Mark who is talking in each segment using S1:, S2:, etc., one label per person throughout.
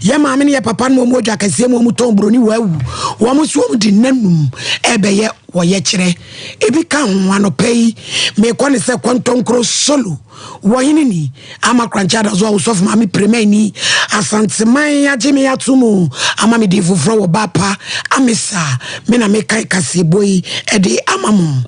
S1: ye maame ne ye papa no mo dwa kase mo ton broni wawu wo mo so di nanum ebeye wo ye kire ebi ka ho anopai me kwone se kwantonkro solo wo yini ni ama kranchada zo wo sof maame premani asanteman ageme atumu ama me di foforo wo bapa amesa me na me kai kase boy e de amam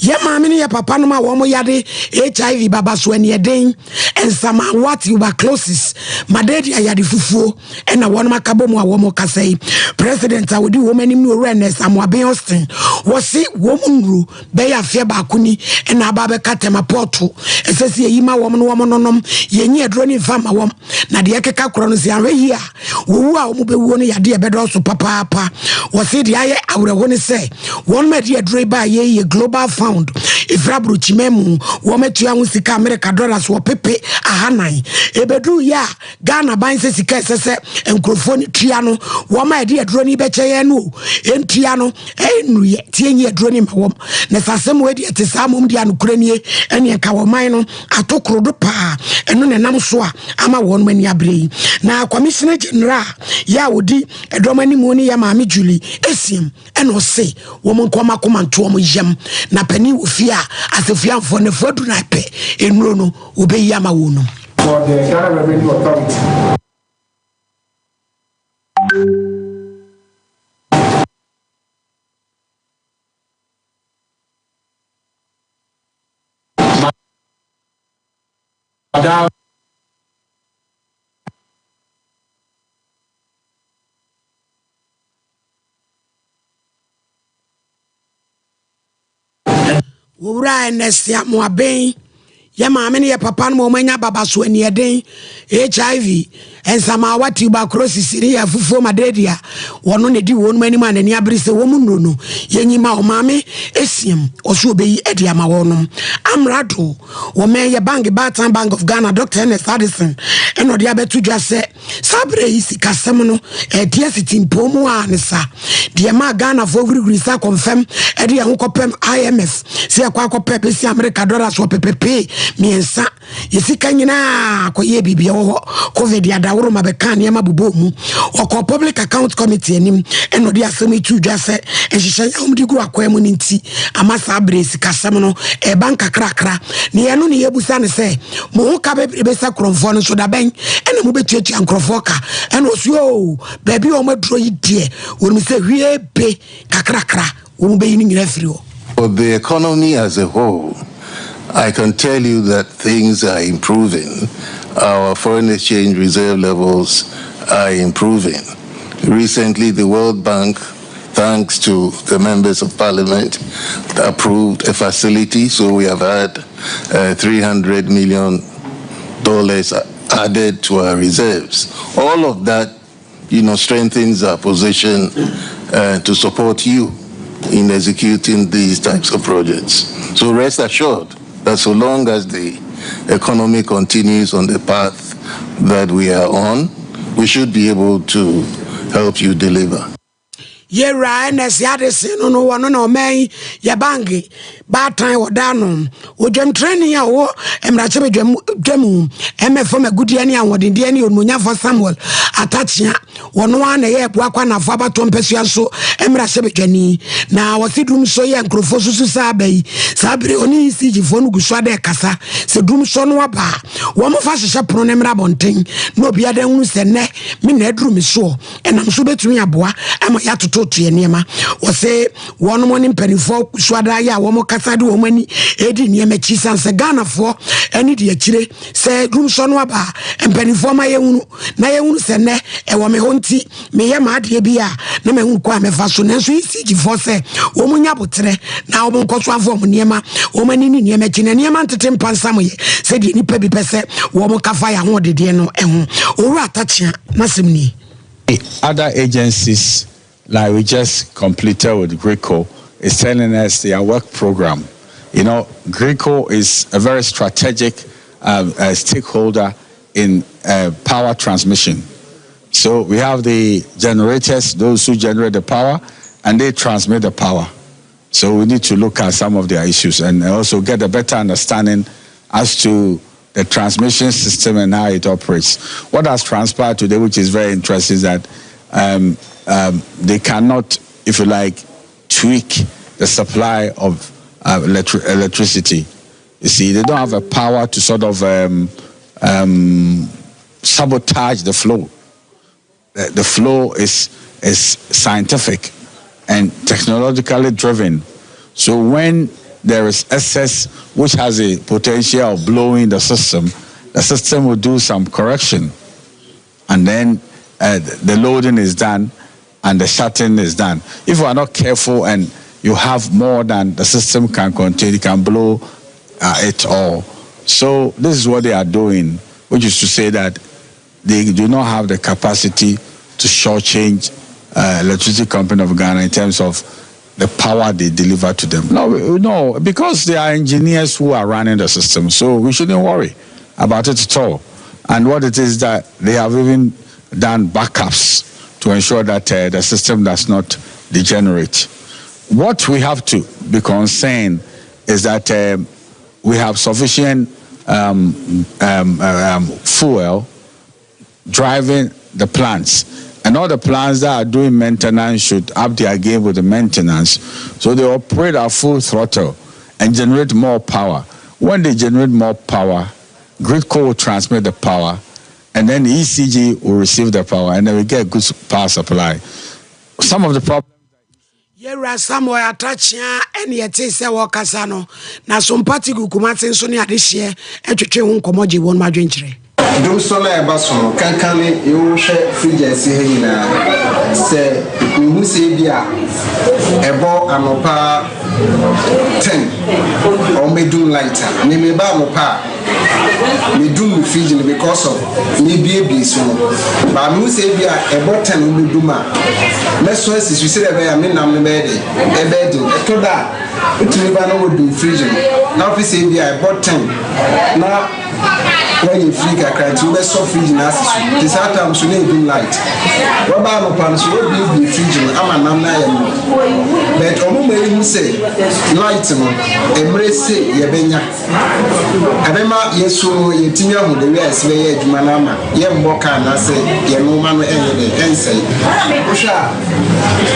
S1: ye maame ne ye papa no ma wo mo yade HIV baba so ani eden ensama what tuberculosis madedi ayade fufuo ena won makabo mu a wo mo kasai president awodi wo mani mu awareness amoaben Austin wo si wo munru be ya fie ba kuni ena aba be katema porto esesi eyima wo no nonom yenyi edro ni fama wo na de keka kro no si anwe yi a wo a wo be wo no yade e be do so papa wo si de aye awre wo ni se won me de edro ba ye global fund ifrabru chimemu wo metua hu sika America dollars wo pepe ahanan ebedu ya Ghana ban se sika sese enkrofoni tua no wo ma de edro ni be cheye no entua no enu ye tienye edro ni mawom na sasem we de tesamum de anokuranie ene ka wo man no atokro do pa eno ne nam so a ama won mani abrei na commissioner general ya wodi edomani mu ni ya maame Julie esiem eno se wo mon koma komanto mo yam na pani wo fia asefia mfo ne fodu na pe enuro no obeyi ama wo no
S2: for the Ghana Revenue Authority. Madam
S1: Ura nesia moaben ye maame ne ye papa no manya baba so ani eden HIV ensama wati tuberculosis ni ya fufuo madedia wono ne di wonu mani ma nani abrise wo mu no yenyima o maame esiem oso obeyi edi ama wono amrado wo men ye bank Batan Bank of Ghana Dr. Ernest Addison eno dia betu dwa se sabre isi kasem no dia sitimpo mu anisa dia ma Ghana fo guriguri sa confirm edi ya hokopem IMF se akwa akopem pesi America dollars wo pepepe miensa yesika nyina koye bibia wo covid ya daworo mabeka ne mabubo mu oko public account committee anim eno de asemi tudwa se ehihye ya umdi gu akwa mu nti amasa abresi kasem no e banka krakra ne yeno ne yebusa ne se mo ho ka be sa kronfo no so da ben ena mo betuatu ankrofo ka ena osuo baby o maduro yidie wonu se hwie be kakrakra wo be yin nyina firi o.
S3: For the economy as a whole, I can tell you that things are improving. Our foreign exchange reserve levels are improving. Recently, the World Bank, thanks to the members of parliament, approved a facility. So we have had $300 million added to our reserves. All of that, strengthens our position to support you in executing these types of projects. So rest assured that so long as the economy continues on the path that we are on, we should be able to help you deliver.
S1: Ye Ryaness Yadison no one no may ya bangi bad time or down o jam training ya wo emrache jemu from a good yani and what in the any munya for Samuel atachia one one a year wakwa na faba tompesia so emrache jani na wasi drum so ya nkrofosu sabe sabre oni siji fonu guswade kasa se drum so no aba wo mo fa hye pro ne mra bonten no bia dan hu se ne me na drum so enam so betumi aboa ama ya toto niema wo se won mo ni mpanifo swada ya wo mo kasade wo mani edi niema chi sanse Ghana fo ani de akire se drum so no aba mpanifo ma yehunu na yehunu se ne e wo me honti me ye ma ade bia na me hu kwa me fa so nanso isi gifo se wo mo nya botere na wo mo nkoso afo mo niema wo mani ni niema chi na niema ntete mpansam ye se de nipa bi pese wo mo kafa ya ho dede no ehu oru atachia nasemni.
S4: Other agencies like we just completed with Greco is telling us their work program. Greco is a very strategic stakeholder in power transmission. So we have the generators, those who generate the power, and they transmit the power. So we need to look at some of their issues and also get a better understanding as to the transmission system and how it operates. What has transpired today, which is very interesting, is that they cannot, if you like, tweak the supply of electricity. You see, they don't have a power to sort of sabotage the flow. The flow is scientific and technologically driven. So when there is excess which has a potential of blowing the system will do some correction, and then the loading is done and the shutting is done. If you are not careful and you have more than the system can contain, it can blow it all. So this is what they are doing, which is to say that they do not have the capacity to shortchange Electricity Company of Ghana in terms of the power they deliver to them. No, because they are engineers who are running the system, so we shouldn't worry about it at all. And what it is that they have even done backups to ensure that the system does not degenerate. What we have to be concerned is that we have sufficient fuel driving the plants. And all the plants that are doing maintenance should up their game with the maintenance. So they operate at full throttle and generate more power. When they generate more power, Gridco will transmit the power, and then ECG will receive the power, and then we get good power supply. Some of the problems.
S1: Yera Samuel Atachia and yet say Wakasano. Na Sompa Kukumatin Sonia this year, and to train Komoji won my drink.
S5: Do solar basso, can you share free say who say Bia ebo anopa 10 or me do lighter, me ba anopa me do fridge because of me be so. But who say Bia ebo 10 me do ma. Let's say you say I mean I'm the bed, a bed, a toda. It will be no do fridge. Now we say Bia ebo 10 now. When you freak a cry, you so fridge in us. This time so need do light. What about no pan so be fridge? I'm a namna. But omo me say light no. Embrace ye benya. Abema yesu ye tinya hu de we asbe ye adwuma na ama. Ye mboka na say ye no ma no enye de ensay. Osha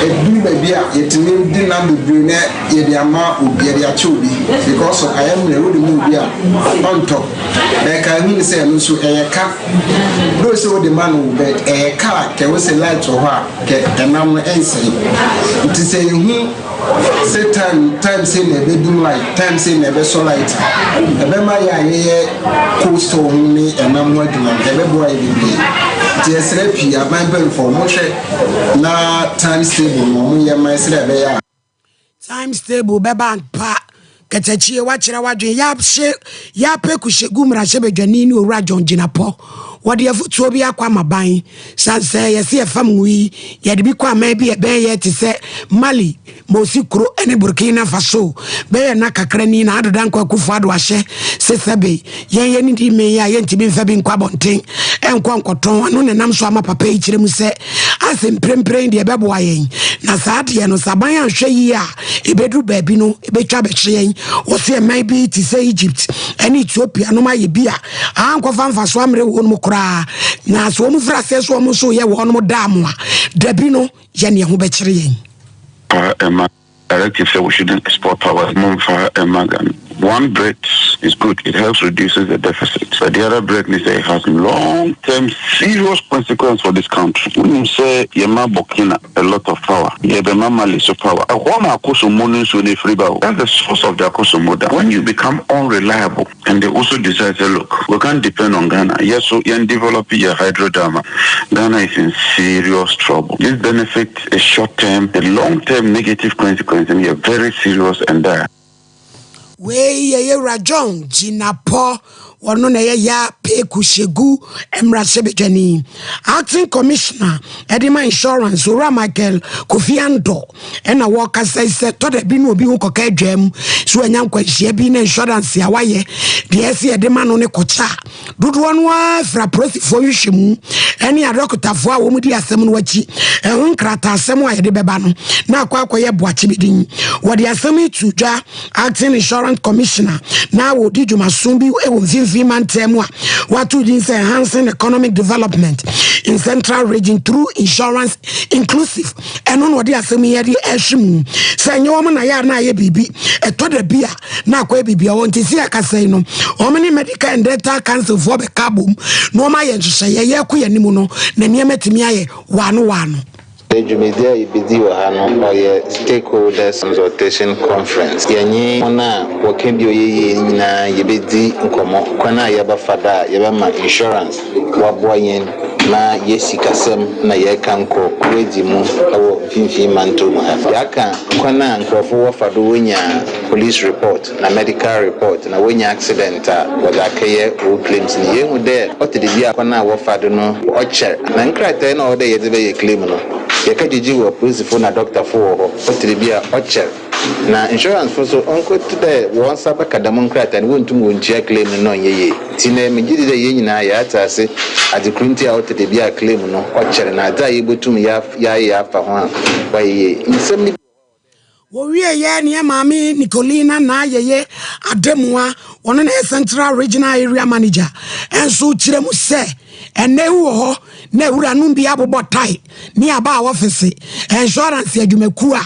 S5: edu be bia ye timi di na bebre na ye de ama obi ye de ache obi because I am the road mu bia on top. Like I mean say no so e ka do so the man will bet e ka ke we say light or ha ke enam no ensay. It say hu say time say na be do light, time say na be so light. E be ma ya ye coast hu ni enam no adwuma e be boy bi. Just repeat aban ben for mo hwe na time stable mo ye man say be ya
S1: time stable beba pa Katachie wachira wadwe ya peku shegumra shebedwani ni owura John Jinapo wode afutuo bi akwa maban sanse yesi efam wi ye de bi kwa ma bi ebe ye te se Mali Mosikro ene Burkina Faso be na kakra ni na adodan kwa kufu ado ahye sesebe ye ni di me ya ye ntibi mfa bi nkwa bonten enkwa nkoton anu ne nam so ama papa yi kire mu se asem prempren de bebo ayen na saade ye no saban anhwe yi a ebedu baabi no ebetwa behye yen wo se mai bi ti se Egypt ene Ethiopia no ma ye bia ankwa famfa so amre wo no kura na so mu frase so mu so ye wo no dam a dabi no ye ne ho bekire yen
S6: directive said we shouldn't export power. One break is good. It helps reduces the deficit. But the other break is that it has long-term serious consequence for this country. When you say Yema Burkina a lot of power, Yema Mali so power. That's the source of their Kosomoda. When you become unreliable, and they also decide, look, we can't depend on Ghana. Yes, so you develop your hydrodama. Ghana is in serious trouble. This benefit is short-term, the long-term negative consequences are very serious and dire.
S1: Ye John Jinapo ono na ya peku shegu emra sebejani acting commissioner edema insurance ora Michael Kofiando ena worker says to the bi no obi ho koka adwam so anya nkwahia bi na insurance ya waye de ese edema no ne kocha dodo no afra prosifo hwehwemu ene adokotafo a wo mudi asem no wachi ehun nkrata asem a yede beba no na akwakoye boache bidin wo de asem itudwa acting insurance commissioner na wo di dwumaso bi e wo mfimfini mantemwa watu din say enhancing economic development in central region through insurance inclusive eno no de asem ye de ehwemu say nyo mo na ya na ye bibi eto da bia na akwa bibi o ntisi akasai no omni medical and dental council for be kabum no ma ye nhye ye ko ye nimu no na niamatimi aye wano
S3: Jumedia ibidi wahano oye stakeholders consultation conference. Yanyi mona wakembi oye na yibidi nkomo kwana yaba fada yaba ma insurance wabwayen na yesi kasem na yekanko kwedi mu awo finfi manto mu yaka kwana nkrofo wafado wonya police report na medical report na wonya accident wadakeye o claims ni yehu de otedibia kwana wafado no ocher na nkrata na ode yedebe ye claim no yekajiji wo police for na doctor for otedibia ocher na insurance for so onko today won saba kadamun krata ni wontum wonchia claim no yeye tine mejidi de ye nyina ya atase adikrunti a otedibia claim no ocher na da yebotum ya fa ho wa ye nsem
S1: Wowie ye ne maami Nicolina na yeye ademwa ono na Central Regional Area Manager enso kiremu se ene wo na ewura no bia bobotai ni aba office insurance adwumaku a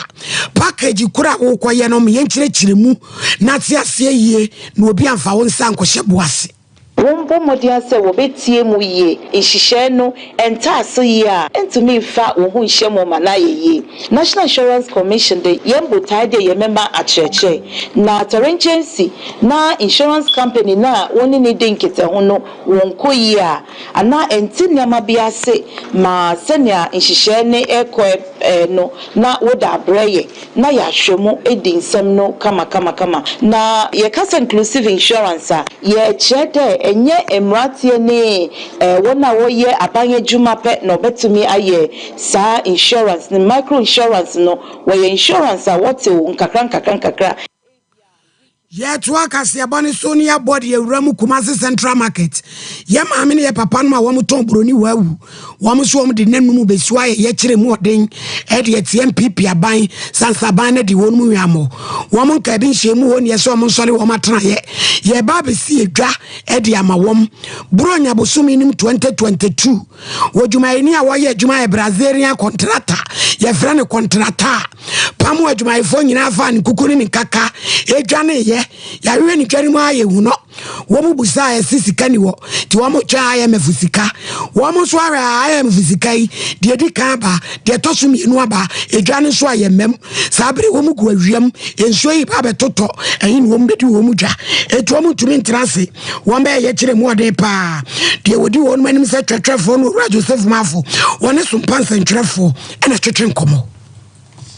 S1: package kura wo koye no me yenkiremu na te ase yie na obi amfa wo nsa nkohye boase
S7: Wombo modia se wo betie mu ye ehihye no entaase ye a entumi fa wo hu nhye mo ma na ye National Insurance Commission de yembo tide ye member acheche na agency na insurance company na woni ni de nkete ho no wonko ye a ana enti niama bia se ma senia nhihye ne eko no na woda breye na ya hwemu edi nsem no kama na ye kasa inclusive insurance a ye chede enye emratie ne wona wo ye abanye juma pe no betumi aye sa insurance ne micro insurance no wo ye insurance a wote nkakra
S1: Yet work as your bonny Sonia body a Ramu Kumasi Central Market. Yam Amini a papa ma wamuton bruni wawu. Wamuswam the name besway yetri more ding, Eddie MPP a buying Sansabana di Womu Yamo. Woman cabin shemu on yes, woman solid woma try ye baby see a dra Eddie Amawom. Bronya Bosuminum 2022. Would you may near why Juma Brazilian contractor, ye friend a contractor. Pamu my phone in Afan Kukurin Kaka, a Johnny. Ya weni karimu aye uno womu busa ya sisi kaniwo ti womu cha aye mefusika womu swara aye mefusikai die di kamba die tosu mienu aba edwane so aye mem sabere womu guawiem enso yi ba betoto eyin womu bedi womu dwa etu womu tumi ntrase wombe ye kire mu ode pa die wodi wonu manim se twetwefo no ra Joseph Mafo woni sumpansa ntwefo ena twetwe nkomo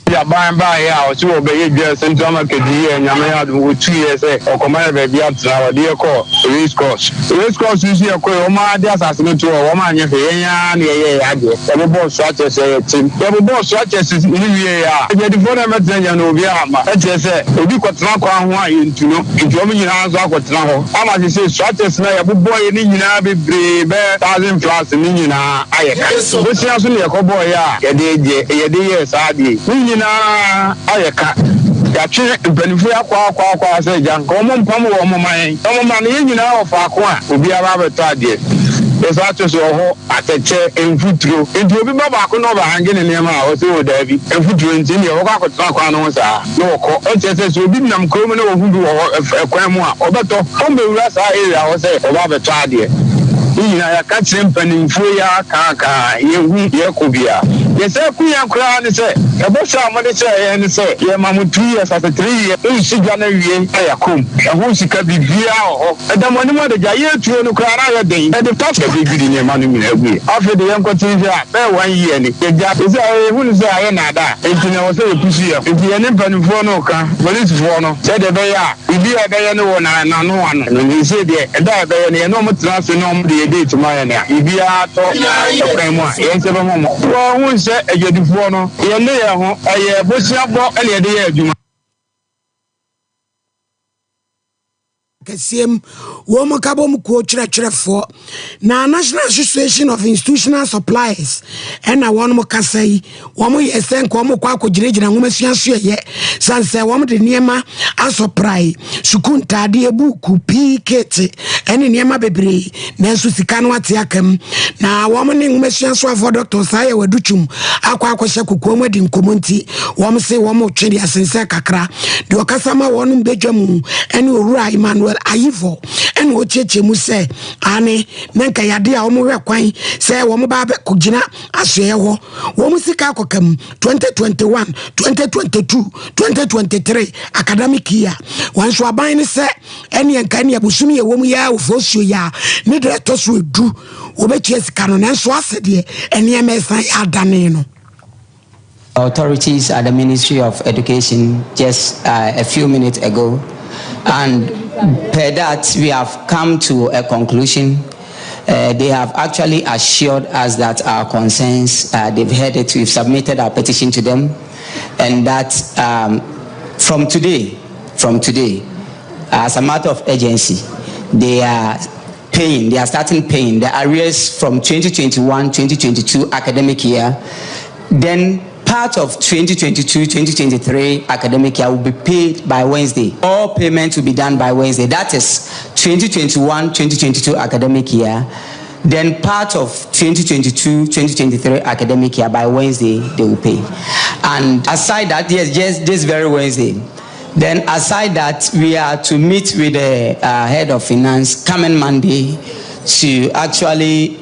S2: ya ba ya o ti wo be ye je Central Market ye nyame ya do 2 years o ko ma be bia tra wa de ko race course is here ko o ma de asase no to o ma anye fe ya na ye ya je e bo so ache se tim e bo so ache se ni wie ya e de fo na metenya na obi ama e je se obi ko tra ko ho a ye ntuno nti o mi nyina so akotena ho ama se so ache se na ye bo ye ni nyina be bre be 1000 plus ni nyina aye ka bo sia so ne ko boy ya ye de ye sa de na ayeka ya twe benefit akwa se janko mo mpam wo mo man ne nyina ofa ko a obi aba beto ade esa to so ho ateche enfuturo enti obi baba ko no ba hange ne nema a o se o da bi enfuturo enti ne wo kwa kwa no sa no ko o che se obi nam ko mo na wo hu wo ekwan mu a obeto o mbewura sa area o se o ba beto ade nyina ya ka kire mpanimfo ya ka yehu ye kobia ye se ku ya kura ne se e bo sha mo de se ye ne se ye mamutu ya sa 3 years e si gwa na wie ayakom e ho sika bibia ho e da mo ni mo de ja ye tuo no kura na ye den e de top de bibidi ne ma no mi agu afi de ye nkotin a be 1 year ni ye ja se e hu ni se aye na da e ti ne wo se e pusi ya e ti ye ne mpanimfo no ka police fo no se de be ya ibi e be ye ne wo na no ano ni se de e da be ye ne no mo tra se no mo de date my na ibia to premo ye se be mo wo hu se ejadifo no ye ne ye ho eye bosia bo ele de ye adwuma
S1: kasiem wo mo ka bom ko kyerɛkyerɛfo na National Association of Institutional Suppliers ɛna wɔn mo kasa yi wɔn mo yɛ sɛ nko mo kɔ akɔgyinagyina nwoma suaso yɛ sanse wɔn de nneɛma asɔprai sukuu ntaade ebuku pikete ɛne nneɛma bebree nanso sika no ate akam na wɔn ne nwoma suaso afɔ Dr. Saya Waduchum akɔhyɛ kokoa mu di nkomonti wɔn se wɔn mo twɛ de asense kakra de okasama wɔn mbedwam ɛne owura Emmanuel Ayivo ɛne ocheche mu sɛ ane menka yade a wɔn hwɛ kwan sɛ wɔn ba kɔgyina asoɛ hɔ wɔn sika akɔkam 2021 2022 2023 academic year wɔn so aban ne sɛ ɛne nka ne abusum yɛ wɔn ya ofosuo ya ne de to so edu obetua sika no nanso asɛdeɛ ɛne ɛmɛsan adane no.
S8: Authorities at the Ministry of Education just a few minutes ago, and per that we have come to a conclusion. They have actually assured us that our concerns, they've heard it, we've submitted our petition to them, and that from today, as a matter of urgency, they are starting paying the arrears from 2021-2022 academic year. Then part of 2022-2023 academic year will be paid by Wednesday. All payments will be done by Wednesday. That is 2021-2022 academic year. Then part of 2022-2023 academic year by Wednesday they will pay. And aside that, yes, just this very Wednesday. Then aside that, we are to meet with the head of finance coming Monday to actually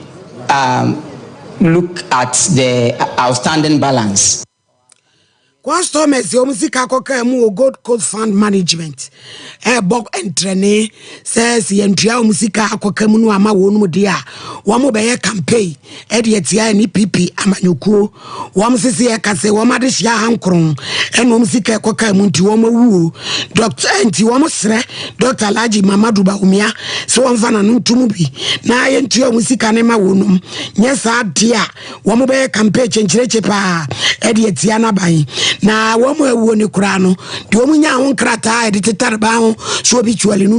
S8: look at the outstanding balance.
S1: Customers, your music mu Gold Coast Fund Management. Bok entrene says yentria musika akokamu no ama wonu dia. Wamo beye campaign edietia ni pipi amanyukuo. Wam sisi e kase wamade hia hankron. Eno musika akokamu nti wamo wu. Doctor enti wamo sre Dr. Laji Mamadu Baumia so wamfana ntumu bi. Na yentria musika ne ma wonum. Nyesa dia wamo beye campaign chenchireche pa edietia na ban. Na womo ewo ni kura no de womo nya ho krata e de tetarba ho so obituale no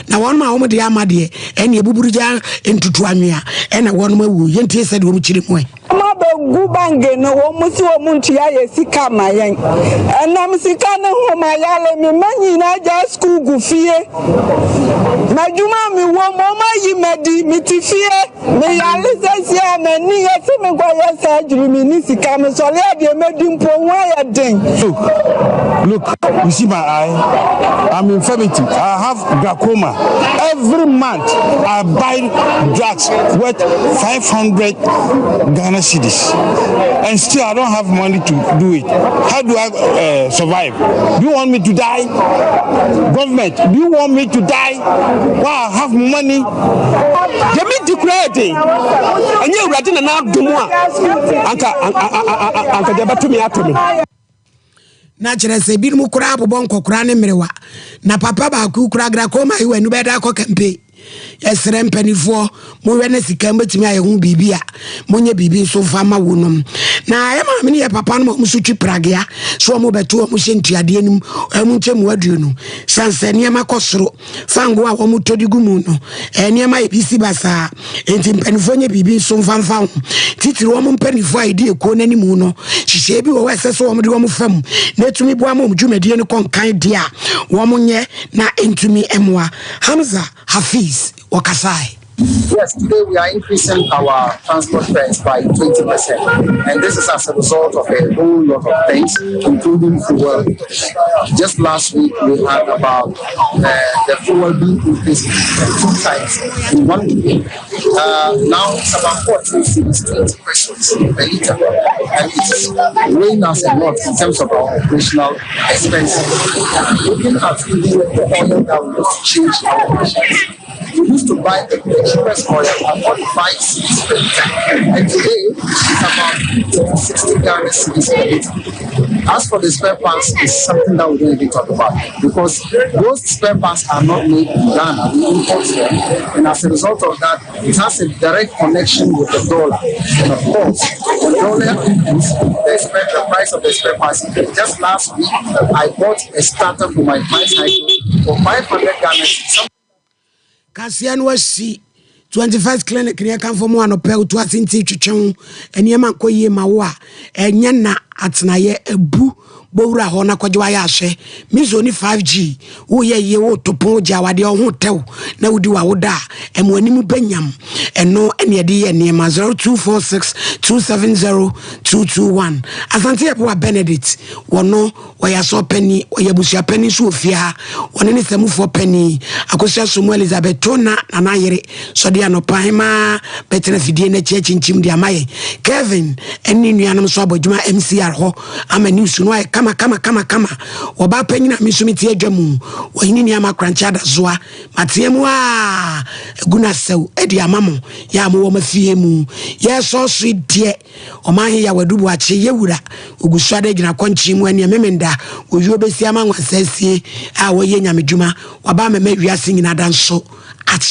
S1: na wono ma womo de amade ene ebuburuja entutu anwea ena wono ma wu yentie se de womo chire mu ma be gu bange no womo si womo ntua ye sika mayen enam sika ne ho ma yale mi manyi na ja school gu fie majuma mi womo ma yi medi mitifie mi yale sesia mani ye se me gwa ye sa juru mi ni sika me so le de medi mpo wa ya
S9: Look, you see my eye. I'm infirmity. I have glaucoma. Every month I buy drugs worth 500 Ghana cedis, and still I don't have money to do it. How do I survive? Do you want me to die? Government, do you want me to die? Wow, I have money. Give me the credit. And you're writing an out to Anka deba to me after me.
S1: Na chere se bi mu kura abobon kokura ne mrewa na papa ba ku kura glaucoma iwe nu beda ko campaign yesere mpanifo mo we na sika mbetimi ayehu bibia monye bibi so fama wonom na ye ma me ne papa no mo so twi pragea so mo beto mo hyentuade anim amu nchemu aduonu sanse ne ma kosoro fango a wo mo todigu mu no ne ma ebisi basa enti mpanifo nye bibi so mfamfa ho titiri wo mo mpanifo a edi eko nani mu no hihye bi wo wese so wo mo de wo mo fam na tumi bo am dwumadie no konkan dia wo mo nye na entumi emwa Hamza Hafiz Wakasai.
S10: Yes, today we are increasing our transport fares by 20%, and this is as a result of a whole lot of things, including fuel. Just last week we had about the fuel being increased 2 times in 1 week. Now it's about 14 cities, 20 pesos per liter, and it is weighing us a lot in terms of our operational expenses. Looking at even the oil that we used to change our operations. We used to buy the cheapest oil at 45 cedis per liter, and today it's about 60 Ghana cedis per liter. As for the spare parts, it's something that we don't even talk about because those spare parts are not made in Ghana. We import them, and as a result of that, it has a direct connection with the dollar. And of course, the dollar increase, the price of the spare parts. Just last week, I bought a starter for my bicycle for 500 Ghana cedis.
S1: kasia no asi 21st clinic ne kan fo mo anopel to asinti twetwen eniema koyie ma wo a enye na atenaye ebu bowura ho na kwagye waya ahwe mizo ni 5G wo ye wo topon gya wade ho tew na wudi wa woda emo anim banyam eno ene ye de ye niema 0246270221 asante ye po Benedict wono oya so pani oya busia pani so ofia woni ne samufo pani akosia somo Elizabeth Tona na yere so de anopahema betena fidie na chiachimchim de amaye Kevin eni nuanom so abodwuma MCR ho ama news no ay kama oba panyina misumiti adwamu ohini ni ama krancha da zoa matiemu a eguna sew edi amamo ya mo mafie mu ye so sweet die o man ya wadubu achi yewura oguswade gina kwanchi mu ani memenda oyo besi ama nwasasie a wo ye nyamedwuma oba mema wiase nyina danso achi